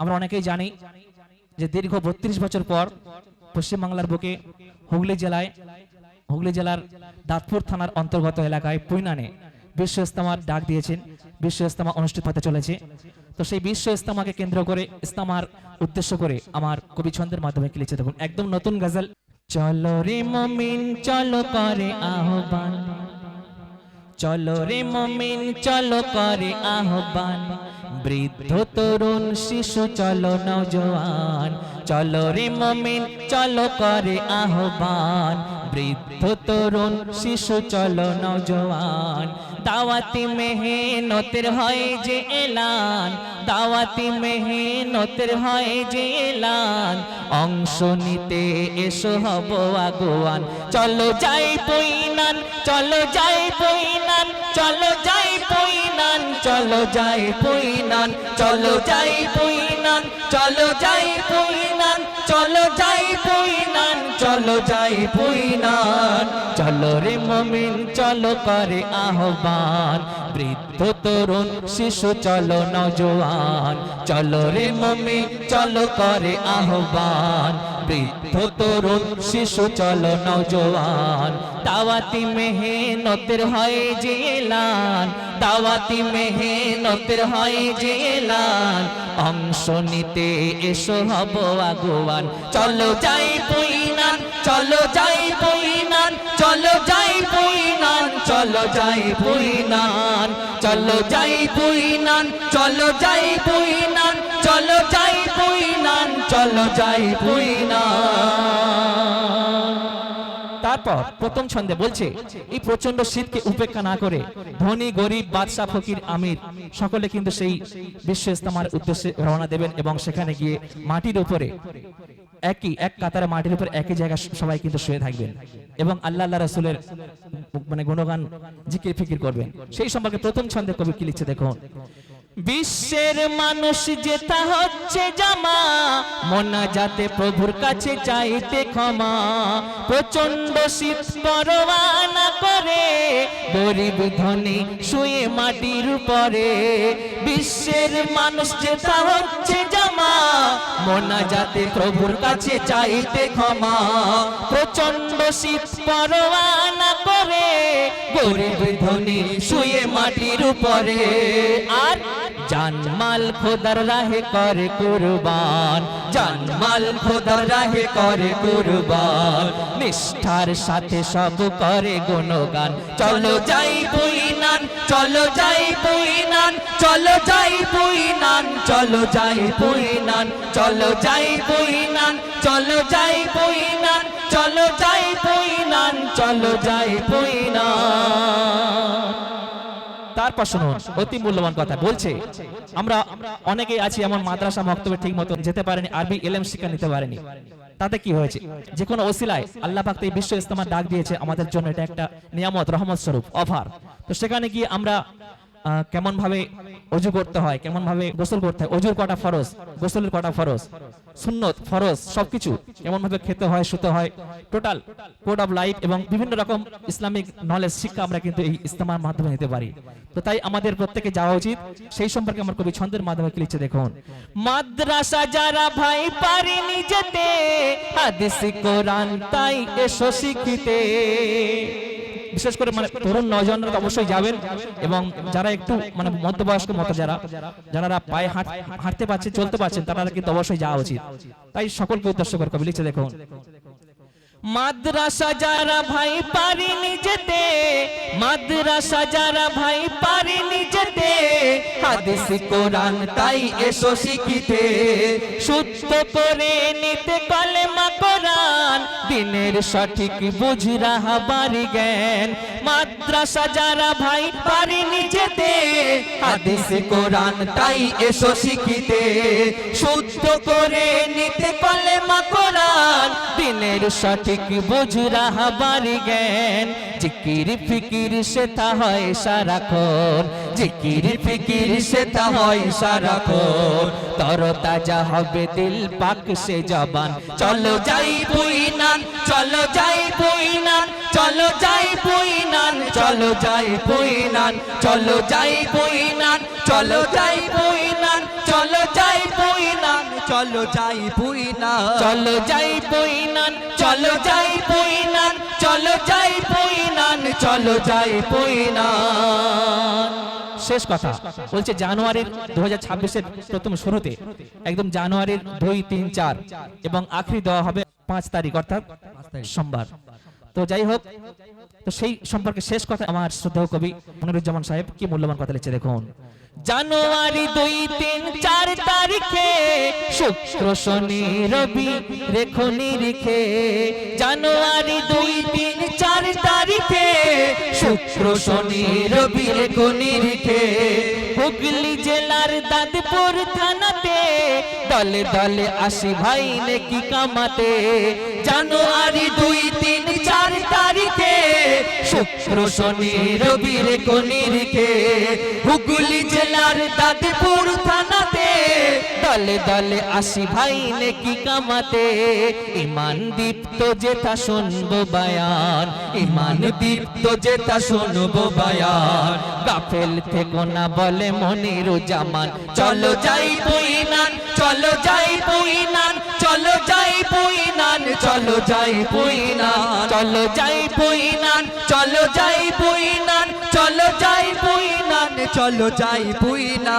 আমরা অনেকেই জানি যে দীর্ঘ ৩২ বছর পর পশ্চিমবাংলার বুকে হুগলি জেলার দাঁতপুর থানার অন্তর্গত এলাকায় পুইনানে বিশ্ব ইস্তেমার ডাক দিয়েছেন। বিশ্ব ইস্তেমা অনুষ্ঠিত হতে চলেছে। তো সেই বিশ্ব ইস্তেমাকে কেন্দ্র করে, ইস্তেমার উদ্দেশ্য করে আমার কবি ছন্দের মাধ্যমে কি লিখেছে দেখুন, একদম নতুন গজল। চলো রে মুমিন চলো করে আহ্বান, চলো রে মুমিন চলো করে আহ্বান, বৃদ্ধ তরুণ শিশু চলো নওজোয়ান। চলো রে মুমিন চলো করে আহ্বান, বৃদ্ধ তরুণ শিশু চলো নওজোয়ান। দাওয়াতি মেহনতের হয় যে এলান, দাওয়াতি মেহনতের হয় যে এলান, অংশ নিতে এসো হব আগুয়ান। চলো যাই পুইনান, চলো যাই পুইনান, চলো যাই পুইনান, চলো যাই পুইনান, চলো যাই পুইনান, চলো যাই পুইনান, চলো যাই পুইনান, চলো যাই পুইনান। চলো রে মুমিন চলো করে আহ্বান, বৃদ্ধ তরুণ শিশু চলো নওজোয়ান। চলো রে মুমিন চলো করে আহ্বান, বৃদ্ধ তরুণ শিশু চলো নওজোয়ান। দাওয়াতি মেহনতের হয় যে এলান, দাওয়াতি মেহনতের হয় যে এলান, অংশ নিতে এসো হব আগুয়ান। চলো যাই পুইনান, চলো যাই পুইনান, চলো যাই পুইনান, চলো যাই পুইনান, চলো যাই পুইনান, চলো যাই পুইনান, চলো যাই পুইনান, চলো যাই পুইনান। তারপর প্রথম ছন্দে বলছে, এই প্রচন্ড শীতকে উপেক্ষা না করে ধনী গরিব বাদশা ফকির আমির সকলে কিন্তু সেই বিশ্ব ইস্তেমার উদ্দেশ্যে রওনা দেবেন এবং সেখানে গিয়ে মাটির উপরে এক কাতারে মাটির উপর একই জায়গায় সবাই কিন্তু শুয়ে থাকবেন এবং আল্লাহ রাসূলের মানে গুণগান জিকির ফিকির করবেন। সেই সম্পর্কে প্রথম ছন্দে কবি কি লিখছে দেখুন। বিশ্বের মানুষ যেটা হচ্ছে জামা, মোনাজাতে প্রভুর কাছে চাইতে ক্ষমা, প্রচন্ড শীত পরোয়া না করে গরিব ধনী শুয়ে মাটির উপরে। বিশ্বের মানুষ যেটা হচ্ছে জামা, মোনাজাতে প্রভুর কাছে চাইতে ক্ষমা, প্রচন্ড শীত পরোয়া না করে গরিব ধনী শুয়ে মাটির উপরে। আর জানমাল খোদার রাহে করে কুরবান, জানমাল খোদার রাহে করে কুরবান, নিষ্ঠার সাথে সব করে গুণগান। চলো যাই পুইনান, চলো যাই পুইনান, চলো যাই পুইনান, চলো যাই পুইনান, চলো যাই পুইনান, চলো যাই পুইনান, চলো যাই পুইনান, চলো যাই পুইনান। তারপর শুনুন অতি মূল্যবান কথা বলছে, আমরা অনেকেই আছি এমন মাদ্রাসা মক্তবে ঠিক মতো যেতে পারেনি, আরবি ইলম শিক্ষা নিতে পারেনি। তাতে কি হয়েছে, যে কোনো ওসিলায় আল্লাহ পাক এই বিশ্ব ইস্তেমার ডাক দিয়েছে আমাদের জন্য, এটা একটা নিয়ামত, রহমত স্বরূপ, অফার। তো সেখানে গিয়ে আমরা কেমন ভাবে ওযু করতে হয়, কেমন ভাবে গোসল করতে হয়, ওযুর কটা ফরজ, গোসলের কটা ফরজ, সুন্নত ফরজ, সবকিছু কেমন ভাবে খেতে হয়, শুতে হয়, টোটাল কোড অফ লাইফ এবং বিভিন্ন রকম ইসলামিক নলেজ শিক্ষা আমরা কিন্তু এই ইস্তেমার মাধ্যমে নিতে পারি। তো তাই আমাদের প্রত্যেকে যাওয়া উচিত। সেই সম্পর্কে আমার কবি ছন্দের মাধ্যমে কি লিখছে দেখুন। মাদ্রাসা যারা ভাই পারেনি যেতে, হাদিস কোরআন তাই এসো শিখিতে। বিশেষ করে মানে তরুণ নওজওয়ানরা অবশ্যই যাবেন এবং যারা একটু মানে মধ্যবয়স্ক মতো যারা পায়ে হাঁটতে পারছে, চলতে পারছেন, তারা কিন্তু অবশ্যই যাওয়া উচিত। তাই সকলকে উদ্দেশ্য করে কবি লিখছে দেখুন। মাদ্রাসা যারা ভাই পারেনি যেতে, মাদ্রাসা যারা ভাই পারেনি যেতে, হাদিস কোরআন তাই এসো শিখিতে। শুদ্ধ করে নিতে কলেমা কোরআন, দিনের সঠিক বুঝ রাহাবারি জ্ঞান। মাদ্রাসা যারা ভাই পারেনি যেতে, হাদিস কোরআন তাই এসো শিখিতে। শুদ্ধ করে নিতে কলেমা কোরআন, দিনের সঠিক বুঝ রাহাবারি জ্ঞান। জিকির ফিকির সেটা হয় সারাক্ষণ, জিকির ফিকির সেটা হয় সারাক্ষণ, তরতাজা হবে দিল পাক সে জবান। চলো যাই পুইনান, চলো যাই পুইনান, চলো যাই পুইনান, চলো যাই পুইনান, চলো যাই পুইনান, চলো যাই পুইনান, চলো যাই পুইনান, চলো যাই পুইনা, চলো যাই পুইনান, চলো যাই পুইনান, চলো যাই পুইনান, চলো যাই পুইনান। শেষ কথা বলছে জানুয়ারির 2026-এর প্রথম শুরুতে একদম জানুয়ারির 2, 3, 4 এবং আখরি দেওয়া হবে 5 তারিখ অর্থাৎ সোমবার। তো যাই হোক, তো সেই সম্পর্কে শেষ কথা আমার শ্রদ্ধেয় কবি মনিরুজ্জামান সাহেব কি মূল্যবান কথা লিখছে দেখুন। জানুয়ারি 2, 3, 4 তারিখে শুক্র শনি রবি রেখো নিরিখে, জানুয়ারি 2, 3, 4 তারিখে শুক্র শনি রবি রেখো নিরিখে, হুগলি জেলার দাঁতপুর থানাতে দলে দলে আসি ভাই নেকি কামাতে, জানুয়ারি 2, 3, 4 তারিখে শুক্র শনি রবি রেখো নিরিখে, হুগলি জেলার দাঁতপুর থানাতে দলে দলে আসি ভাই নেকি কামাতে, ইমান দীপ্ত যেথা শুনবো বয়ান, ইমান দীপ্ত যেথা শুনবো বয়ান, গাফেল থেকো না বলে মনিরুজ্জামান, চলো যাই পুইনান, চলো যাই পুইনান, চলো যাই পুইনান, চলো যাই পুইনান, চলো যাই পুইনান, চলো যাই পুইনান, চলো যাই পুইনান, চলো যাই পুইনা।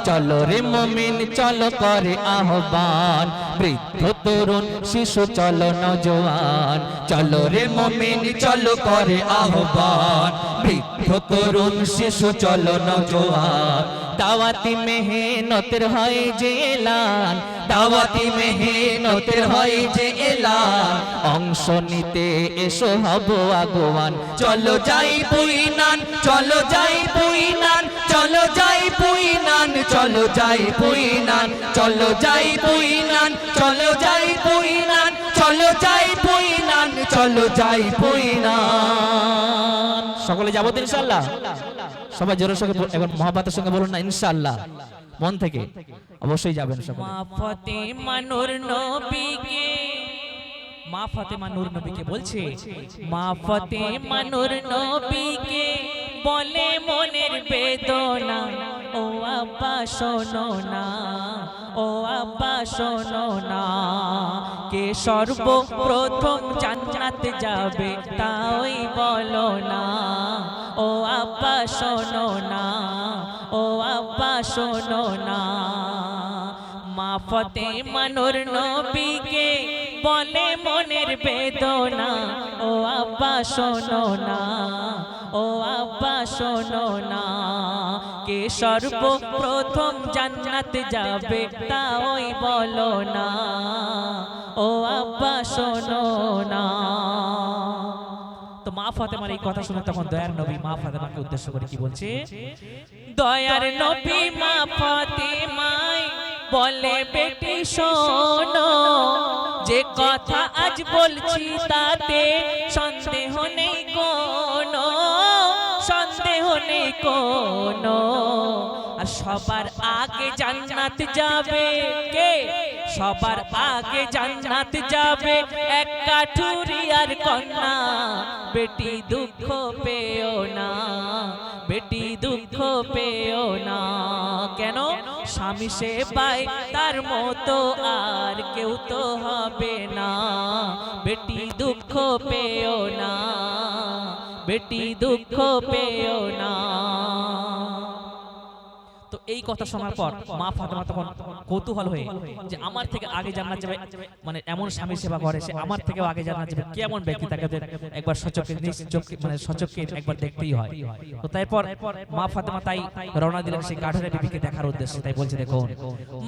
চলো রে মুমিন চলো করে আহ্বান, বৃদ্ধ তরুণ শিশু চলো নওজোয়ান, চলো রে মুমিন চলো করে আহ্বান, বৃদ্ধ তরুণ শিশু চলো নওজোয়ান, দাওয়াতি মেহনতের হয় যে এলান, দাওয়াতি মেহনতের হয় যে এলান, অংশ নিতে এসো হব আগুয়ান, চলো যাই পুইনান, চলো যাই পুইনান, চলো যাই পুইনান, চলো যাই পুইনান, চলো যাই পুইনান, চলো যাই পুইনান, চলো যাই পুইনান, চলো যাই পুইনান। সকলে যাবো তো ইনশাআল্লাহ? সবাই জোরের সঙ্গে এবার মহব্বতের সঙ্গে বলুন না ইনশাআল্লাহ, মন থেকে অবশ্যই যাবেন সকলে। মা ফাতেমা নূর নবীকে, মা ফাতেমা নূর নবীকে বলছে, মা ফাতেমা নূর নবীকে বলে মনের বেদনা, ও আব্বা শোনো না, ও আব্বা শোনো না, কে সর্বপ্রথম জান্নাত যাবে তাই বলো না, ও আব্বা শোনো না, ও আব্বা শোনো না, মা ফাতেমা নূর নবীকে বলে মনের বেদনা, ও আব্বা শোনো না, ও আব্বা শোনো না, কে সর্বপ্রথম জান্নাত যাবে তাই বলো না, ও আব্বা শোনো না। তো মা ফাতেমার এই কথা শুনে তখন দয়ার নবী মা ফাতেমাকে উদ্দেশ্য করে কি বলছে, দয়ার নবী মা ফাতেমায় বলে বেটি শোনো, যে কথা আজ বলছি তাতে সন্দেহ নেই কোনো, সন্দেহ নেই কোনো, আর সবার আগে জান্নাত যাবে কে, সবার আগে জান্নাত যাবে এক কাঠুরিয়ার কন্যা, বেটি দুঃখ পেও না, বেটি দুঃখ পেও না, কেন স্বামী সেবায় তার মতো আর কেউ তো হবে না, বেটি দুঃখ পেও না, বেটি দুঃখ পেও না। তো এই কথা শোনার পর মা ফাতেমা তখন কৌতূহল হয়ে যে আমার থেকে আগে জান্নাত যাবে, মানে এমন স্বামী সেবা করে সে আমার থেকেও আগে জান্নাত যাবে, কেমন ব্যক্তি তাকে একবার সচক্ষে মানে সচক্ষে একবার দেখতেই হয়। তো তারপর মা ফাতেমা তাই রওনা দিলেন সেই কাঠের বিবিকে দেখার উদ্দেশ্যে। তাই বলছে দেখুন,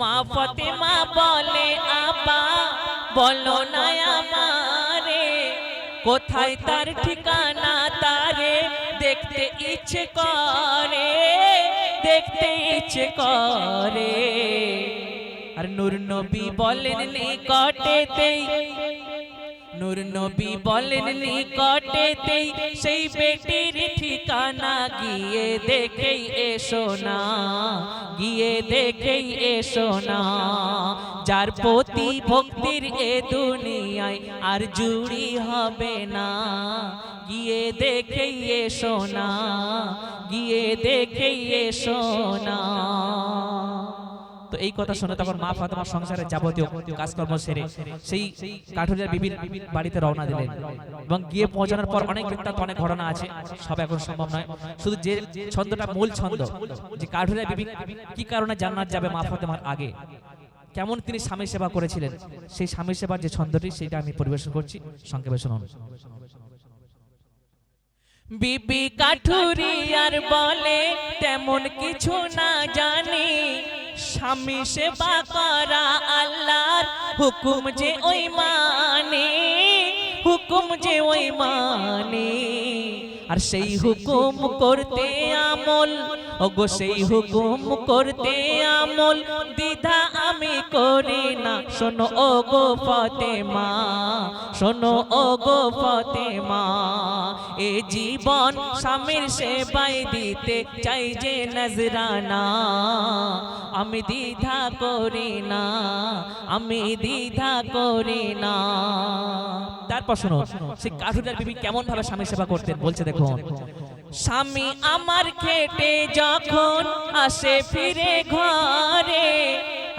মা ফাতেমা বলে আপা বলো না আমারে, কোথায় তার ঠিকানা তারে দেখতে ইচ্ছে করে, দেখতে ইচ্ছে করে। আর নূর নবী বলেন নিকটেতেই, নূর নবী বলেন নিকটেতেই সেই বেটির ঠিকানা গিয়ে দেখেই এসো না, গিয়ে দেখেই এসো না, যার প্রতি ভক্তির এ দুনিয়ায় আর জুড়ি হবে না, গিয়ে দেখেই এসো না, গিয়ে দেখেই এসো না। তো এই কথা শুনে তখন মা ফাতেমা সংসারের যাবতীয় কাজকর্ম সেরে সেই কাঠুরিয়ার বিবির বাড়িতে রওনা দিলেন এবং গিয়ে পৌঁছানোর পর অনেক বৃত্তান্ত অনেক ঘটনা আছে, সব এখন সম্ভব নয়। শুধু যে ছন্দটা মূল ছন্দ, যে কাঠুরিয়ার বিবি কি কারণে জান্নাত যাবে মা ফাতেমার আগে, কেমন তিনি স্বামী সেবা করেছিলেন, সেই স্বামী সেবার যে ছন্দটি সেটা আমি পরিবেশন করছি, সংক্ষেপে শুনুন। বিবি কাঠুরিয়ার বলে তেমন কিছু না জানি, স্বামী সেবা করা আল্লাহর হুকুম যে ওই মানে, হুকুম যে ওই মানে, আর সেই হুকুম করতে আমল, ওগো সেই হুকুম করতে আমল দ্বিধা আমি করি না। শোনো ওগো ফাতেমা, শোনো ওগো ফাতেমা, এ জীবন স্বামীর সেবায় দিতে চাই যে নজরানা, আমি দ্বিধা করি না, আমি দ্বিধা করি না। তারপর শোনো সেই কাঠুরিয়ার বিবি কেমন ভাবে স্বামী সেবা করতেন, বলছে দেখুন। স্বামী আমার খেটে যখন আসে ফিরে ঘরে,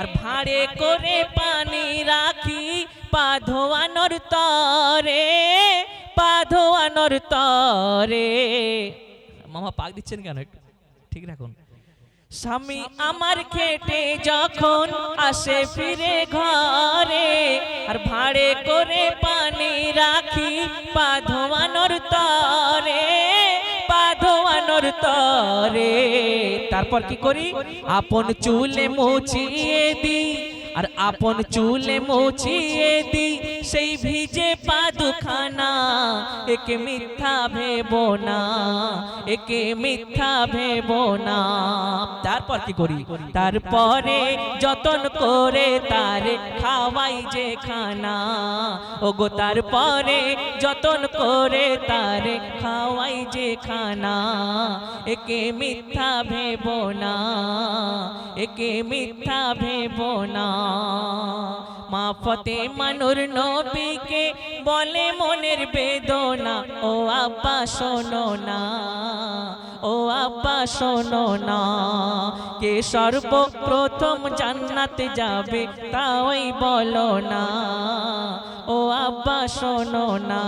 আর ভাঁড়ে করে পানি রাখি পা ধোয়ানোর তরে, পা ধোয়ানোর তরে। মামা পাক দিচ্ছেন কেন, একটু ঠিক রাখুন। স্বামী আমার খেটে যখন আসে ফিরে ঘরে, আর ভাঁড়ে করে পানি রাখি পা ধোয়ানোর তরে, পা ধোয়ানোর তরে। তারপর কি করি, আপন চুলে মুছিয়ে দিই, আর আপন চুলে মুছিয়ে দিই সেই ভিজে পা দুখানা, একে মিথ্যা ভেবো না, একে মিথ্যা ভেবো না। তারপর কি করি, তারপরে যতন করে তারে খাওয়াই যে খানা, ওগো তারপরে যতন করে তারে খাওয়াই যে খানা, একে মিথ্যা ভেবো না, একে মিথ্যা ভেবো না। মা ফাতেমা নূর নবীকে বলে মনের বেদনা, ও আব্বা শোনো না, ও আব্বা শোনো না, কে সর্বপ্রথম জান্নাতে যাবে তাই বলো না, ও আব্বা শোনো না,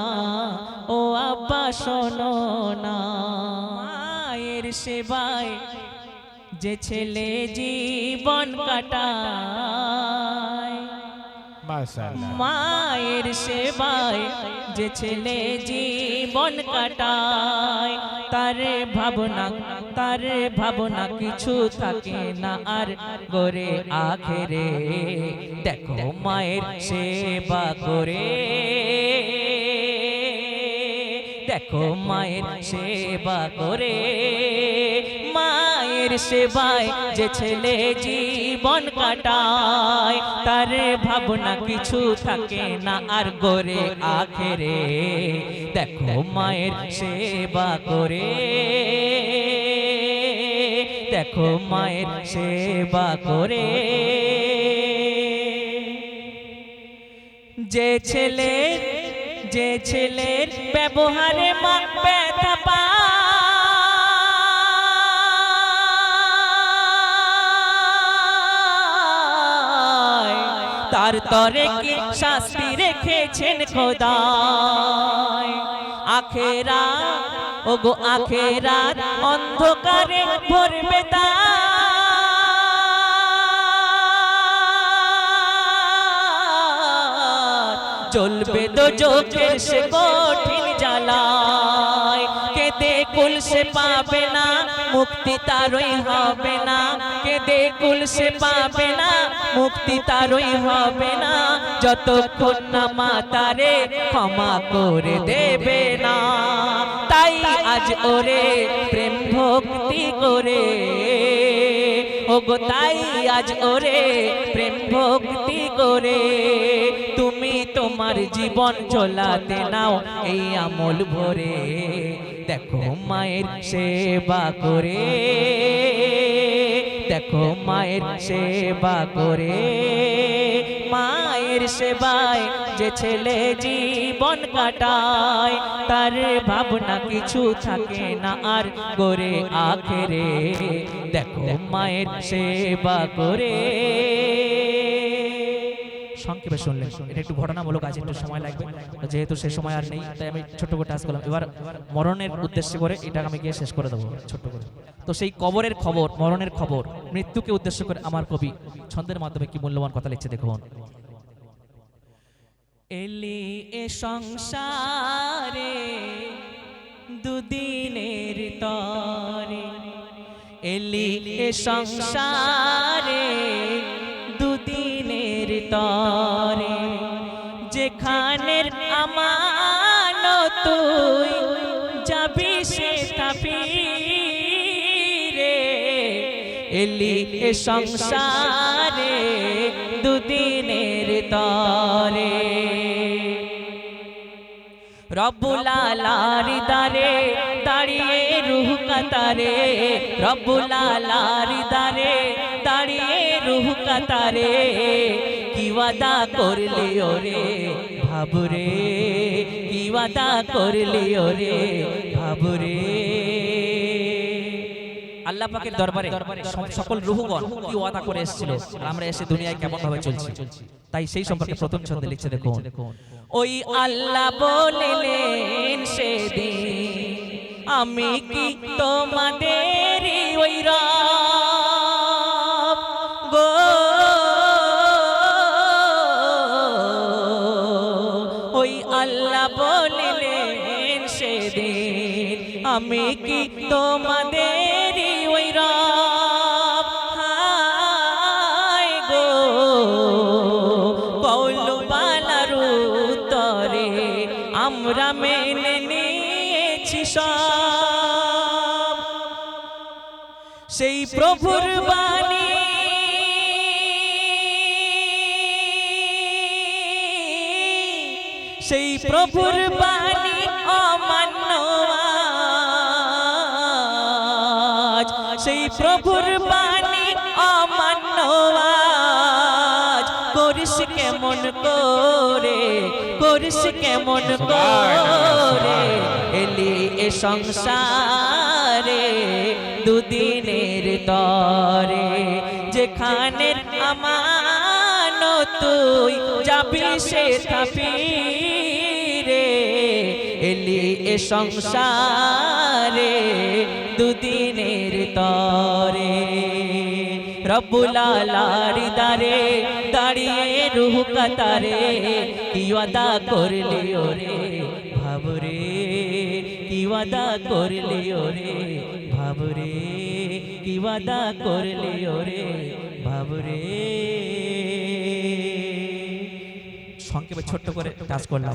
ও আব্বা শোনো না। মায়ের সেবায় যে ছেলে জীবন কাটায়, মায়ের সেবায় যে ছেলে জীবন কাটায়, তারে ভাবনা, তারে ভাবনা কিছু থাকে না আর গরে আখেরে। দেখো মায়ের সেবা করে, দেখো মায়ের সেবা করে, মায়ের সেবায় যে ছেলে জীবন কাটায়, তার ভাবনা কিছু থাকে না আর গরে আখেরে। দেখো মায়ের সেবা করে, দেখো মায়ের সেবা করে। যে ছেলের, যে ছেলের ব্যবহারে মা ব্যথা পায়, তার তরে কি শাস্তি রেখেছেন খোদায়। আখেরাত, ওগো আখেরাত অন্ধকারে ভরবে তার, চলবে দোজখের সে কঠিন জ্বালায়। কেঁদে কুল সে পাবে না, মুক্তি তারই হবে না, কেঁদে কুল সে পাবে না, মুক্তি তারই হবে না, যতক্ষণ না মা তারে ক্ষমা করে দেবে না। তাই আজ ওরে প্রেম ভক্তি করে, ওগো তাই আজ ওরে প্রেম ভক্তি করে, তুমি তোমার জীবন চলাতে নাও এই আমল ভরে। দেখো মায়ের সেবা করে, দেখো মায়ের সেবা করে, মায়ের মায়ের সেবায় যে ছেলে জীবন কাটায়, তার ভাবনা কিছু থাকে না আর করে আখেরে, দেখো মায়ের সেবা করে। সংক্ষেপে শুনলেন, এটা একটু ঘটনামূলক আছে, একটু সময় লাগবে, যেহেতু সে সময় আর নেই তাই আমি ছোট্ট করে টাচ করলাম। এবার মরণের উদ্দেশ্য করে এটা আমি গিয়ে শেষ করে দেবো ছোট্ট করে। তো সেই কবরের খবর, মরণের খবর, মৃত্যুকে উদ্দেশ্য করে আমার কবি ছন্দের মাধ্যমে কি মূল্যবান কথা লিখছে দেখুন। এলি এ সংসারে দুদিনের তরে, এলি এ সংসারে দুদিনের তরে, যেখানের আমানত তুই যাবি সে তাফিরে, এলি এ সংসারে দুদিনের তরে। রব্বুল আলার দারে দাঁড়িয়ে রূহ কাতারে, রব্বুল আলার দারে দাঁড়িয়ে রূহ কাতারে, কি ওয়াদা করলি ওরে ভাবরে, কি ওয়াদা করলি ওরে ভাবরে। আল্লাহ পাকের দরবারে সকল রূহগণ কি ওয়াদা করে এসেছিল আর আমরা এসে দুনিয়ায় কেমন ভাবে চলছি, তাই সেই সম্পর্কে প্রথম ছন্দে লিখছে দেখুন। ওই আল্লাহ বলিলেন সেদিন, আমি কি তোমাদের ওই রব গো, ওই আল্লাহ বলিলেন সেদিন, আমি কি তোমাদের ওই রব, হায় গো কৌলবালার উত্তরে আমরা মেনে নিয়েছি সব, সেই প্রভুর বাণী সেই প্রভুর বাণী অমান্য আজ, সেই প্রভুর বাণী অমান্য আজ, করিস কেমন করে, করিস কেমন করে, এলি এ সংসারে দুদিনের তরে, যেখানের আমানত তুই যাবি সে তাফিরে, এলি এ সংসারে দুদিনের তরে। রব্বুল আলার দারে দাঁড়িয়ে রূহ কাতারে, কি ওয়াদা করলি ওরে ভাবরে, কি ওয়াদা করলি ওরে ভাবরে, কি ওয়াদা করলি ওরে ভাবরে। সংক্ষেপে ছোট্ট করে টাচ করলাম।